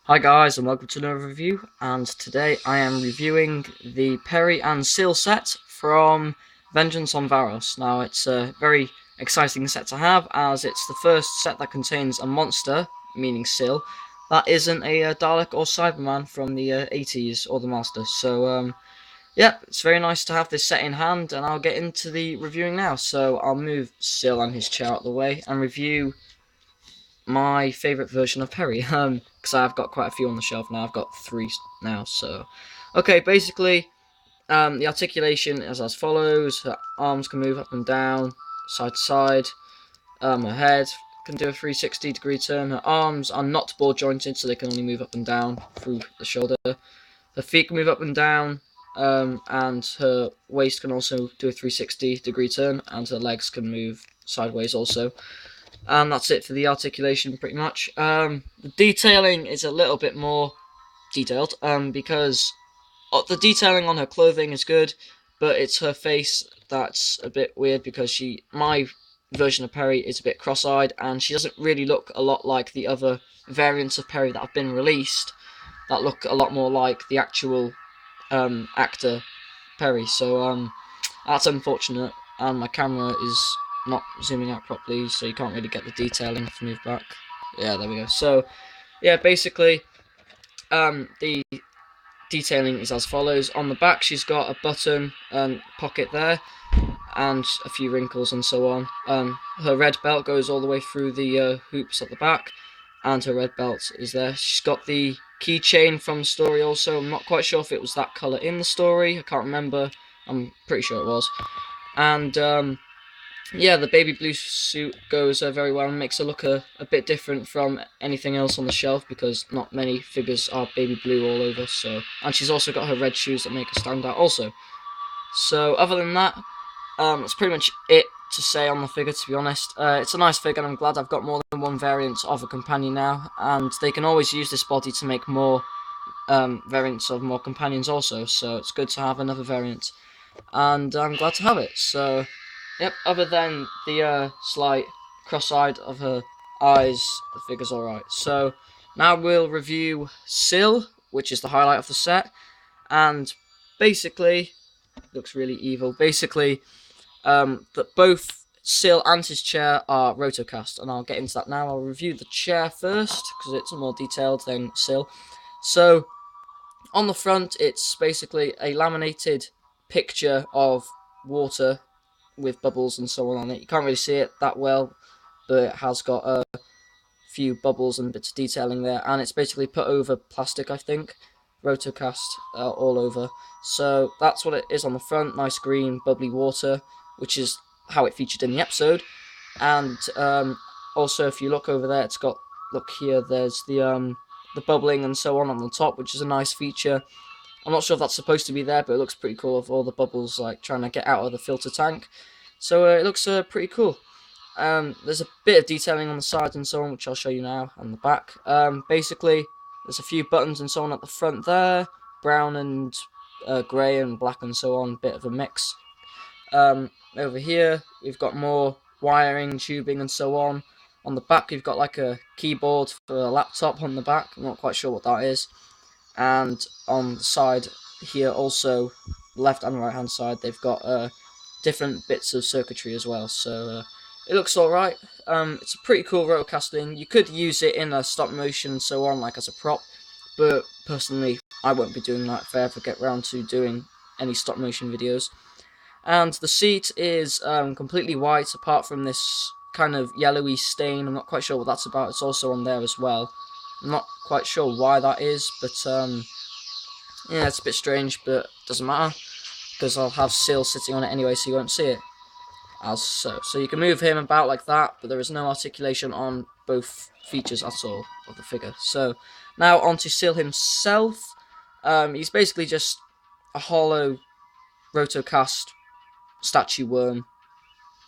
Hi guys and welcome to another review, and today I am reviewing the Peri and Sill set from Vengeance on Varos. Now it's a very exciting set to have, as it's the first set that contains a monster, meaning Sill, that isn't a Dalek or Cyberman from the 80s or the Master. So yeah, it's very nice to have this set in hand, and I'll get into the reviewing now. So I'll move Sill and his chair out of the way and review my favourite version of Perry, because I've got quite a few on the shelf now. I've got three now, so... Okay, basically, the articulation is as follows. Her arms can move up and down, side to side. Her head can do a 360-degree turn. Her arms are not ball jointed, so they can only move up and down through the shoulder. Her feet can move up and down, and her waist can also do a 360-degree turn, and her legs can move sideways also. And that's it for the articulation, pretty much. The detailing is a little bit more detailed, because the detailing on her clothing is good, but it's her face that's a bit weird, because my version of Perry is a bit cross-eyed, and she doesn't really look a lot like the other variants of Perry that have been released, that look a lot more like the actual actor Perry. So that's unfortunate, and my camera is not zooming out properly, so you can't really get the detailing if you move back. Yeah, there we go. So yeah, basically the detailing is as follows. On the back, she's got a button and pocket there, and a few wrinkles and so on. Her red belt goes all the way through the hoops at the back, and her red belt is there. She's got the keychain from the story also. I'm not quite sure if it was that colour in the story. I can't remember. I'm pretty sure it was. And yeah, the baby blue suit goes very well and makes her look a bit different from anything else on the shelf, because not many figures are baby blue all over. So, and she's also got her red shoes that make her stand out also. So other than that, that's pretty much it to say on the figure, to be honest. It's a nice figure, and I'm glad I've got more than one variant of a companion now, and they can always use this body to make more variants of more companions also, so it's good to have another variant, and I'm glad to have it. So yep, other than the slight cross-eyed of her eyes, the figure's alright. So now we'll review Sill, which is the highlight of the set, and basically, looks really evil. Basically, that both Sill and his chair are rotocast, and I'll get into that now. I'll review the chair first, because it's more detailed than Sill. So, on the front, it's basically a laminated picture of water with bubbles and so on it. You can't really see it that well, but it has got a few bubbles and bits of detailing there, and it's basically put over plastic, I think, rotocast all over. So that's what it is on the front. Nice green bubbly water, which is how it featured in the episode. And also, if you look over there, it's got, look here, there's the bubbling and so on the top, which is a nice feature. I'm not sure if that's supposed to be there, but it looks pretty cool, with all the bubbles like trying to get out of the filter tank. So it looks pretty cool. There's a bit of detailing on the sides and so on, which I'll show you now, and the back. Basically, there's a few buttons and so on at the front there, brown and grey and black and so on, bit of a mix. Over here, we've got more wiring, tubing and so on. On the back, we've got like a keyboard for a laptop on the back. I'm not quite sure what that is. And on the side here also, left and right hand side, they've got different bits of circuitry as well. So it looks alright. It's a pretty cool rotocasting. You could use it in a stop motion and so on, like as a prop, but personally I won't be doing that if I ever get around to doing any stop motion videos. And the seat is completely white, apart from this kind of yellowy stain. I'm not quite sure what that's about. It's also on there as well. I'm not quite sure why that is, but yeah, it's a bit strange, but doesn't matter, because I'll have Sill sitting on it anyway, so you won't see it. As so. So you can move him about like that, but there is no articulation on both features at all of the figure. So now on to Sill himself. He's basically just a hollow rotocast statue worm.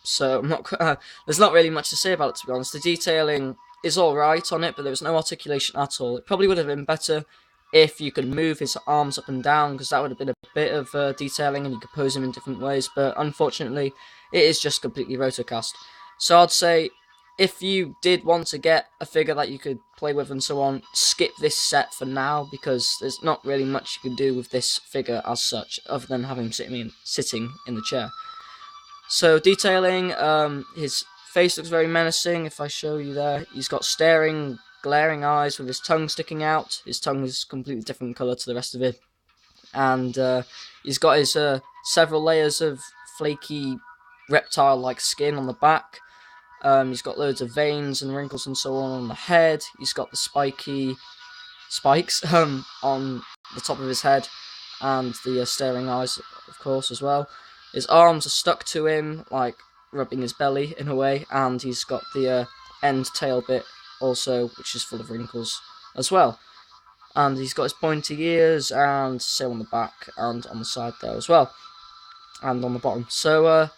So I'm not. There's not really much to say about it, to be honest. The detailing is alright on it, but there was no articulation at all. It probably would have been better if you could move his arms up and down, because that would have been a bit of detailing, and you could pose him in different ways. But unfortunately, it is just completely rotocast. So I'd say if you did want to get a figure that you could play with and so on, skip this set for now, because there's not really much you can do with this figure as such, other than have him sitting in the chair. So detailing, his face looks very menacing. If I show you there, he's got staring, glaring eyes with his tongue sticking out. His tongue is completely different colour to the rest of it, and he's got his several layers of flaky reptile-like skin on the back. He's got loads of veins and wrinkles and so on the head. He's got the spiky spikes on the top of his head, and the staring eyes, of course, as well. His arms are stuck to him, like rubbing his belly in a way, and he's got the end tail bit also, which is full of wrinkles as well. And he's got his pointy ears and sill on the back and on the side there as well, and on the bottom. So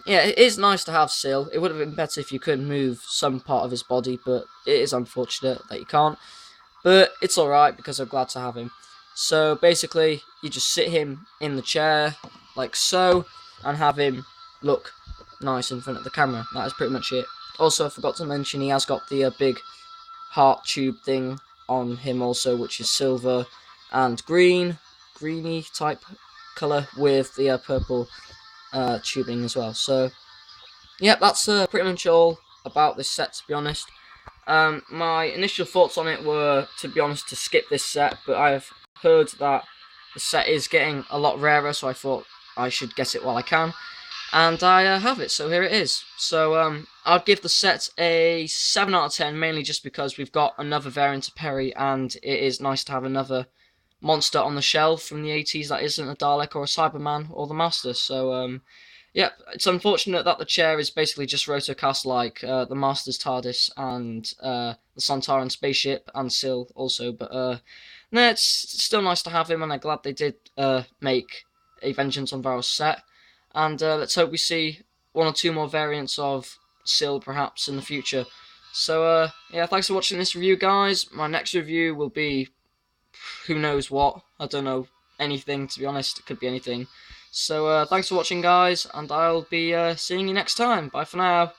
yeah, it is nice to have Sill. It would have been better if you could move some part of his body, but it is unfortunate that you can't. But it's alright, because I'm glad to have him. So basically, you just sit him in the chair, like so, and have him look nice in front of the camera. That is pretty much it. Also, I forgot to mention, he has got the big heart tube thing on him also, which is silver and greeny type colour with the purple tubing as well. So, yeah, that's pretty much all about this set, to be honest. My initial thoughts on it were, to be honest, to skip this set, but I've heard that the set is getting a lot rarer, so I thought I should get it while I can. And I have it, so here it is. So I'd give the set a 7 out of 10, mainly just because we've got another variant of Peri, and it is nice to have another monster on the shelf from the 80s that isn't a Dalek or a Cyberman or the Master. So yeah, it's unfortunate that the chair is basically just rotocast like the Master's TARDIS and the Santaran spaceship and Sill also, but no, it's still nice to have him, and I'm glad they did make a Vengeance on Varos set. And let's hope we see one or two more variants of Sill perhaps in the future. So yeah, thanks for watching this review, guys. My next review will be who knows what. I don't know anything, to be honest. It could be anything. So thanks for watching, guys, and I'll be seeing you next time. Bye for now.